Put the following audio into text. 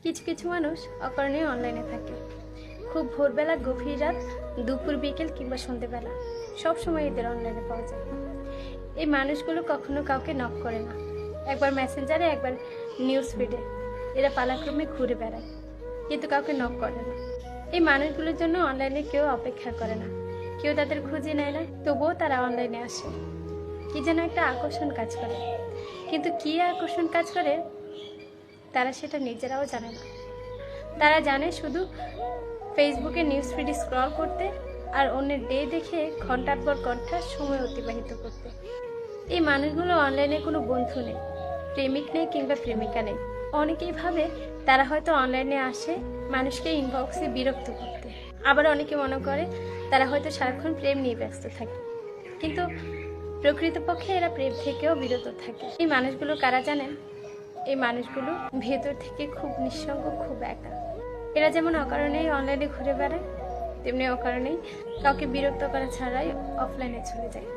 কিছু কিছু মানুষ অকারণে অনলাইনে থাকে। খুব ভোরবেলা, গভীর রাত, দুপুর, বিকেল কিংবা সন্ধ্যেবেলা সবসময় এদের অনলাইনে পাওয়া যায়। এই মানুষগুলো কখনো কাউকে নক করে না, একবার মেসেঞ্জারে, একবার নিউজ ফিডে এরা পালাক্রমে ঘুরে বেড়ায়, কিন্তু কাউকে নক করে না। এই মানুষগুলোর জন্য অনলাইনে কেউ অপেক্ষা করে না, কেউ তাদের খুঁজে নেয় না, তবুও তারা অনলাইনে আসে। কি যেন একটা আকর্ষণ কাজ করে, কিন্তু কি আকর্ষণ কাজ করে তারা সেটা নিজেরাও জানে না। তারা জানে শুধু ফেসবুকে নিউজ ফিড স্ক্রল করতে আর অন্যের ডে দেখে ঘন্টার পর ঘন্টা সময় অতিবাহিত করতে। এই মানুষগুলো অনলাইনে কোনো বন্ধু নেই, প্রেমিক নেই কিংবা প্রেমিকা নেই। অনেকেই ভাবে তারা হয়তো অনলাইনে আসে মানুষকে ইনবক্সে বিরক্ত করতে, আবার অনেকে মনে করে তারা হয়তো সারাক্ষণ প্রেম নিয়ে ব্যস্ত থাকে, কিন্তু প্রকৃতপক্ষে এরা প্রেম থেকেও বিরত থাকে। এই মানুষগুলো কারা জানেন? এই মানুষগুলো ভেতর থেকে খুব নিঃসঙ্গ, খুব একা। এরা যেমন অকারণেই অনলাইনে ঘুরে বেড়ায়, তেমনি অকারণেই কাউকে বিরক্ত করা ছাড়াই অফলাইনে চলে যায়।